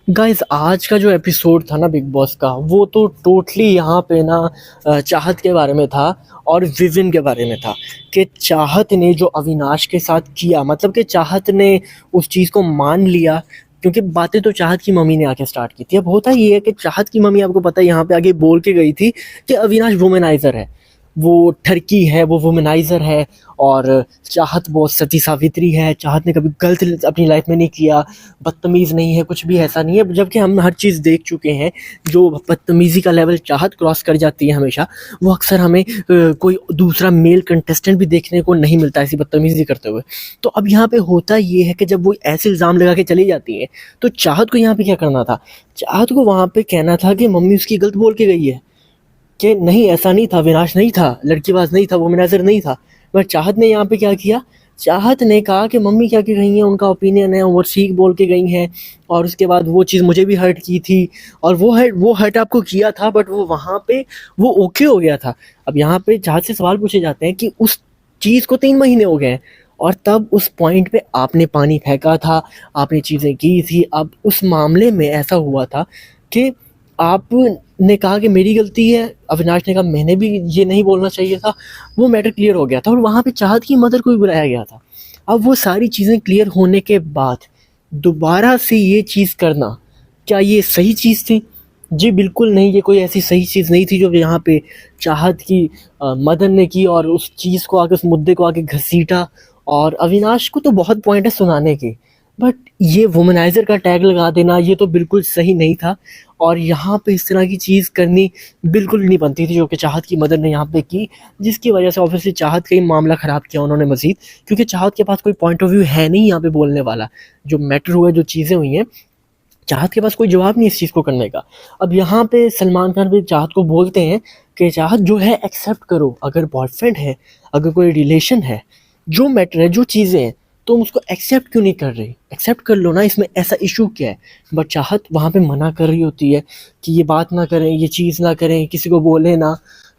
Guys आज का जो एपिसोड था ना बिग बॉस का, वो तो टोटली यहाँ पे ना चाहत के बारे में था और विविन के बारे में था। कि चाहत ने जो अविनाश के साथ किया, मतलब कि चाहत ने उस चीज़ को मान लिया। क्योंकि बातें तो चाहत की मम्मी ने आके स्टार्ट की थी। अब होता ये है कि चाहत की मम्मी, आपको पता है, यहाँ पे आगे बोल के गई थी कि अविनाश वुमेनाइजर है, वो ठरकी है, वो वुमेनाइजर है। और चाहत बहुत सती सावित्री है, चाहत ने कभी गलत अपनी लाइफ में नहीं किया, बदतमीज़ नहीं है, कुछ भी ऐसा नहीं है। जबकि हम हर चीज़ देख चुके हैं। जो बदतमीज़ी का लेवल चाहत क्रॉस कर जाती है हमेशा, वो अक्सर हमें कोई दूसरा मेल कंटेस्टेंट भी देखने को नहीं मिलता ऐसी बदतमीज़ी करते हुए। तो अब यहाँ पे होता ये है कि जब वो ऐसे इल्ज़ाम लगा के चली जाती है, तो चाहत को यहाँ पे क्या करना था? चाहत को वहाँ पे कहना था कि मम्मी उसकी गलत बोल के गई है, कि नहीं ऐसा नहीं था, विनाश नहीं था, लड़कीबाज नहीं था, वुमेनाइजर नहीं था। बट चाहत ने यहाँ पे क्या किया? चाहत ने कहा कि मम्मी क्या कह गई हैं, उनका ओपिनियन है, वो ठीक बोल के गई हैं। और उसके बाद वो चीज़ मुझे भी हर्ट की थी, और वो हर्ट आपको किया था, बट वो वहाँ पे वो ओके हो गया था। अब यहाँ पे चाहत से सवाल पूछे जाते हैं कि उस चीज़ को 3 महीने हो गए हैं, और तब उस पॉइंट पे आपने पानी फेंका था, आपने चीज़ें की थी। अब उस मामले में ऐसा हुआ था कि आपने कहा कि मेरी गलती है, अविनाश ने कहा मैंने भी ये नहीं बोलना चाहिए था। वो मैटर क्लियर हो गया था, और वहाँ पे चाहत की मदर को भी बुलाया गया था। अब वो सारी चीज़ें क्लियर होने के बाद दोबारा से ये चीज़ करना, क्या ये सही चीज़ थी? जी बिल्कुल नहीं, ये कोई ऐसी सही चीज़ नहीं थी जो यहाँ पे चाहत की मदर ने की, और उस चीज़ को आके, उस मुद्दे को आके घसीटा। और अविनाश को तो बहुत पॉइंट है सुनाने के, बट ये वुमेनाइज़र का टैग लगा देना, ये तो बिल्कुल सही नहीं था। और यहाँ पे इस तरह की चीज़ करनी बिल्कुल नहीं बनती थी, जो कि चाहत की मदर ने यहाँ पे की। जिसकी वजह से ऑब्वियसली चाहत का ही मामला ख़राब किया उन्होंने मज़ीद, क्योंकि चाहत के पास कोई पॉइंट ऑफ व्यू है नहीं यहाँ पे बोलने वाला। जो मैटर हुआ, जो चीज़ें हुई हैं, चाहत के पास कोई जवाब नहीं इस चीज़ को करने का। अब यहाँ पे सलमान खान भी चाहत को बोलते हैं कि चाहत जो है एक्सेप्ट करो, अगर बॉयफ्रेंड है, अगर कोई रिलेशन है, जो मैटर है, जो चीज़ें हैं, तुम उसको एक्सेप्ट क्यों नहीं कर रही? एक्सेप्ट कर लो ना, इसमें ऐसा इशू क्या है? बट चाहत वहाँ पे मना कर रही होती है कि ये बात ना करें, ये चीज़ ना करें, किसी को बोले ना,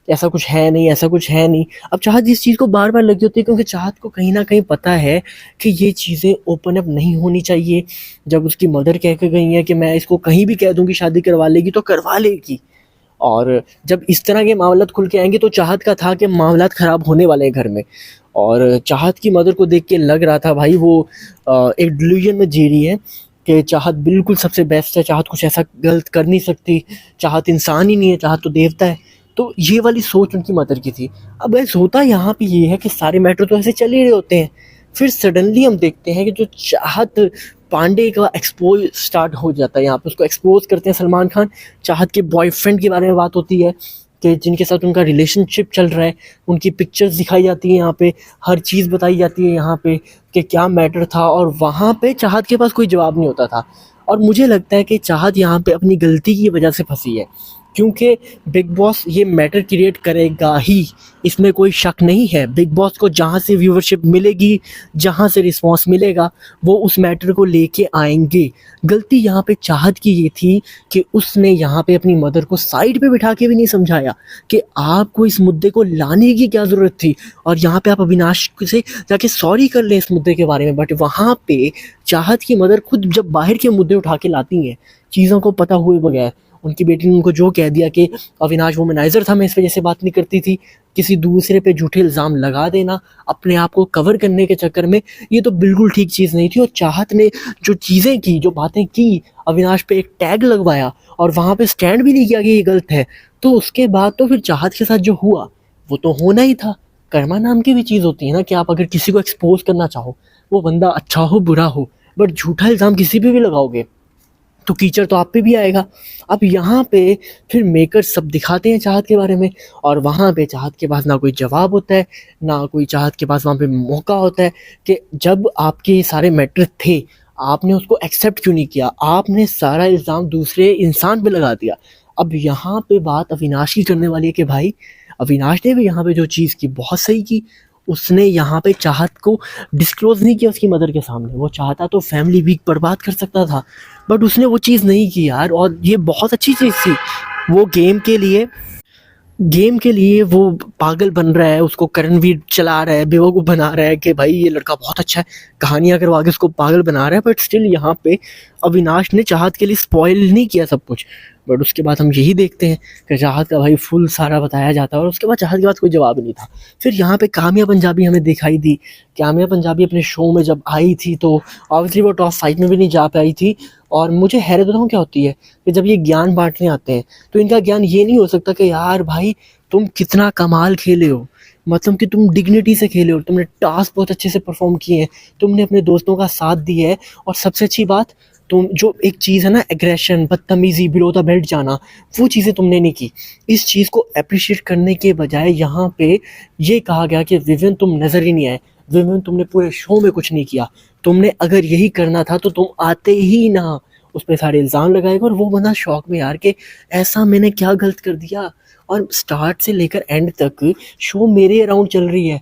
ऐसा कुछ है नहीं, ऐसा कुछ है नहीं। अब चाहत इस चीज़ को बार बार लगी होती है, क्योंकि चाहत को कहीं ना कहीं पता है कि ये चीज़ें ओपन अप नहीं होनी चाहिए। जब उसकी मदर कह के गई हैं कि मैं इसको कहीं भी कह दूंगी शादी करवा लेगी, तो करवा लेगी। और जब इस तरह के मामलात खुल के आएंगे, तो चाहत का था कि मामलात ख़राब होने वाले हैं घर में। और चाहत की मदर को देख के लग रहा था भाई वो एक डिल्यूजन में जी रही है कि चाहत बिल्कुल सबसे बेस्ट है, चाहत कुछ ऐसा गलत कर नहीं सकती, चाहत इंसान ही नहीं है, चाहत तो देवता है। तो ये वाली सोच उनकी मदर की थी। अब ऐसा होता यहाँ पे ये है कि सारे मैटर तो ऐसे चल ही रहे होते हैं, फिर सडनली हम देखते हैं कि जो चाहत पांडे का एक्सपोज स्टार्ट हो जाता है। यहाँ पे उसको एक्सपोज करते हैं सलमान खान। चाहत के बॉयफ्रेंड के बारे में बात होती है कि जिनके साथ उनका रिलेशनशिप चल रहा है, उनकी पिक्चर्स दिखाई जाती है यहाँ पे, हर चीज़ बताई जाती है यहाँ पे कि क्या मैटर था। और वहाँ पे चाहत के पास कोई जवाब नहीं होता था। और मुझे लगता है कि चाहत यहाँ पे अपनी गलती की वजह से फंसी है, क्योंकि बिग बॉस ये मैटर क्रिएट करेगा ही, इसमें कोई शक नहीं है। बिग बॉस को जहाँ से व्यूवरशिप मिलेगी, जहाँ से रिस्पांस मिलेगा, वो उस मैटर को लेके आएंगे। गलती यहाँ पे चाहत की ये थी कि उसने यहाँ पे अपनी मदर को साइड पे बिठा के भी नहीं समझाया कि आपको इस मुद्दे को लाने की क्या ज़रूरत थी, और यहाँ पे आप अविनाश से जाके सॉरी कर लें इस मुद्दे के बारे में। बट वहाँ पे चाहत की मदर खुद जब बाहर के मुद्दे उठा के लाती हैं, चीज़ों को पता हुए बगैर, उनकी बेटी ने उनको जो कह दिया कि अविनाश वुमेनाइज़र था, मैं इस वजह से बात नहीं करती थी, किसी दूसरे पे झूठे इल्ज़ाम लगा देना अपने आप को कवर करने के चक्कर में, ये तो बिल्कुल ठीक चीज़ नहीं थी। और चाहत ने जो चीज़ें की, जो बातें की, अविनाश पे एक टैग लगवाया और वहाँ पे स्टैंड भी नहीं किया कि ये गलत है, तो उसके बाद तो फिर चाहत के साथ जो हुआ वो तो होना ही था। कर्मा नाम की भी चीज़ होती है ना, कि आप अगर किसी को एक्सपोज करना चाहो, वो बंदा अच्छा हो बुरा हो, बट झूठा इल्ज़ाम किसी पे भी लगाओगे तो कीचड़ तो आप पे भी आएगा। अब यहाँ पे फिर मेकर्स सब दिखाते हैं चाहत के बारे में, और वहाँ पे चाहत के पास ना कोई जवाब होता है, ना कोई चाहत के पास वहाँ पे मौका होता है कि जब आपके ये सारे मैटर थे, आपने उसको एक्सेप्ट क्यों नहीं किया? आपने सारा इल्ज़ाम दूसरे इंसान पे लगा दिया। अब यहाँ पे बात अविनाश की करने वाली है कि भाई, अविनाश ने भी यहाँ पे जो चीज़ की बहुत सही की। उसने यहाँ पे चाहत को डिस्क्लोज़ नहीं किया उसकी मदर के सामने। वो चाहता तो फैमिली वीक बर्बाद कर सकता था, बट उसने वो चीज़ नहीं की यार, और ये बहुत अच्छी चीज़ थी। वो गेम के लिए वो पागल बन रहा है, उसको करणवीर चला रहा है, बेवकूफ़ बना रहा है कि भाई ये लड़का बहुत अच्छा है, कहानियाँ करवा के उसको पागल बना रहा है, बट स्टिल यहाँ पे अविनाश ने चाहत के लिए स्पॉइल नहीं किया सब कुछ। बट उसके बाद हम यही देखते हैं कि चाहत का भाई फुल सारा बताया जाता है और उसके बाद चाहत के बाद कोई जवाब नहीं था। फिर यहाँ पे काम्या पंजाबी हमें दिखाई दी। काम्या पंजाबी अपने शो में जब आई थी तो ऑब्वियसली वो टॉप 5 में भी नहीं जा पाई थी। और मुझे हैरत बताऊँ क्या होती है कि जब ये ज्ञान बांटने आते हैं तो इनका ज्ञान ये नहीं हो सकता कि यार भाई तुम कितना कमाल खेले हो, मतलब कि तुम डिग्निटी से खेले हो, तुमने टास्क बहुत अच्छे से परफॉर्म किए हैं, तुमने अपने दोस्तों का साथ दिया है, और सबसे अच्छी बात तुम जो एक चीज़ है ना एग्रेशन, बदतमीज़ी, बिलो द बेल्ट जाना, वो चीज़ें तुमने नहीं की। इस चीज़ को अप्रिशिएट करने के बजाय यहाँ पे ये कहा गया कि विविन तुम नज़र ही नहीं आए, विविन तुमने पूरे शो में कुछ नहीं किया, तुमने अगर यही करना था तो तुम आते ही ना। उस पर सारे इल्ज़ाम लगाएगा और वो बंदा शौक में यार कि ऐसा मैंने क्या गलत कर दिया। और स्टार्ट से लेकर एंड तक शो मेरे अराउंड चल रही है,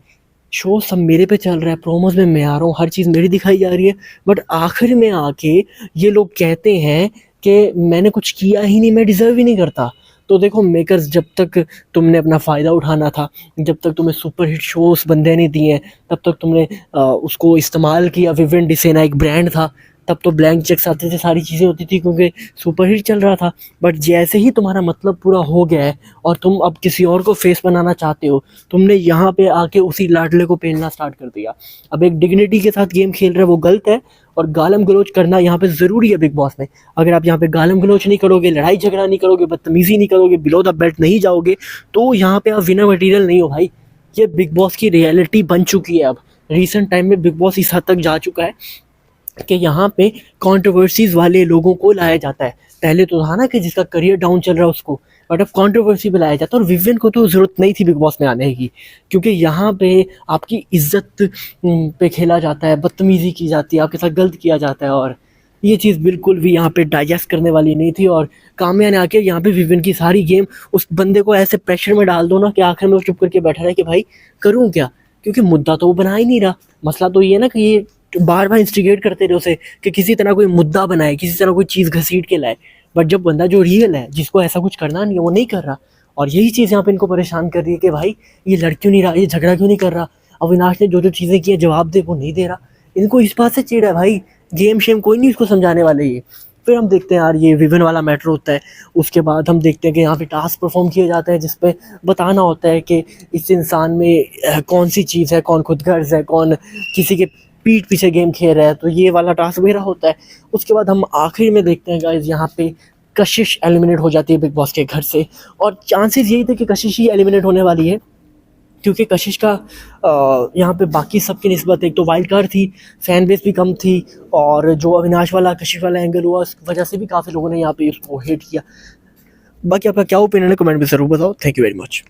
शो सब मेरे पे चल रहा है, प्रोमोज में मैं आ रहा हूँ, हर चीज़ मेरी दिखाई जा रही है, बट आखिर में आके ये लोग कहते हैं कि मैंने कुछ किया ही नहीं, मैं डिज़र्व ही नहीं करता। तो देखो मेकर्स, जब तक तुमने अपना फ़ायदा उठाना था, जब तक तुम्हें सुपर हिट शो उस बंदे ने दिए, तब तक तुमने उसको इस्तेमाल किया। विविन डिसेना एक ब्रांड था, तब तो ब्लैंक चेक्स आते थे, सारी चीज़ें होती थी क्योंकि सुपर हिट चल रहा था। बट जैसे ही तुम्हारा मतलब पूरा हो गया है और तुम अब किसी और को फेस बनाना चाहते हो, तुमने यहाँ पे आके उसी लाडले को पेलना स्टार्ट कर दिया। अब एक डिग्निटी के साथ गेम खेल रहे हो, वो गलत है, और गालम गलोच करना यहाँ पे ज़रूरी है बिग बॉस में। अगर आप यहाँ पे गालम गलोच नहीं करोगे, लड़ाई झगड़ा नहीं करोगे, बदतमीज़ी नहीं करोगे, बिलो द बेल्ट नहीं जाओगे, तो यहाँ पे आप विनर मटीरियल नहीं हो भाई। ये बिग बॉस की रियलिटी बन चुकी है। अब रिसेंट टाइम में बिग बॉस इस हद तक जा चुका है कि यहाँ पे कंट्रोवर्सीज वाले लोगों को लाया जाता है। पहले तो था ना कि जिसका करियर डाउन चल रहा है उसको, बट अब कंट्रोवर्सी पे लाया जाता है। और विविन को तो ज़रूरत नहीं थी बिग बॉस में आने की, क्योंकि यहाँ पे आपकी इज्जत पे खेला जाता है, बदतमीज़ी की जाती है, आपके साथ गलत किया जाता है, और ये चीज़ बिल्कुल भी यहाँ पे डाइजेस्ट करने वाली नहीं थी। और काम्या ने आके यहाँ पे विविन की सारी गेम उस बंदे को ऐसे प्रेशर में डाल दो ना कि आखिर में वो चुप करके बैठा रहे कि भाई करूँ क्या, क्योंकि मुद्दा तो वो बना ही नहीं रहा। मसला तो ये है ना कि ये बार बार इंस्टिगेट करते रहे उसे कि किसी तरह कोई मुद्दा बनाए, किसी तरह कोई चीज़ घसीट के लाए, बट जब बंदा जो रियल है, जिसको ऐसा कुछ करना नहीं है, वो नहीं कर रहा। और यही चीज़ यहाँ पे इनको परेशान कर रही है कि भाई ये लड़ क्यों नहीं रहा, ये झगड़ा क्यों नहीं कर रहा, अविनाश ने जो जो चीज़ें की है जवाब दे, वो नहीं दे रहा। इनको इस बात से चिढ़ है भाई, गेम शेम कोई नहीं इसको समझाने वाले ये। फिर हम देखते हैं यार ये विविन वाला मैटर होता है। उसके बाद हम देखते हैं कि यहाँ पे टास्क परफॉर्म किए जाते हैं जिसपे बताना होता है कि इस इंसान में कौन सी चीज़ है, कौन खुदगर्ज है, कौन किसी के पीठ पीछे गेम खेल रहा है, तो ये वाला टास्क वगैरह होता है। उसके बाद हम आखिर में देखते हैं गाइस यहाँ पे कशिश एलिमिनेट हो जाती है बिग बॉस के घर से, और चांसेस यही थे कि कशिश ही एलिमिनेट होने वाली है, क्योंकि कशिश का यहाँ पे बाकी सबकी निस्बत एक तो वाइल्ड कार्ड थी, फैन बेस भी कम थी, और जो अविनाश वाला कशिश वाला एंगल हुआ उस वजह से भी काफ़ी लोगों ने यहाँ पे उसको हेट किया। बाकी आपका क्या ओपिनियन है कमेंट में ज़रूर बताओ। Thank you very much.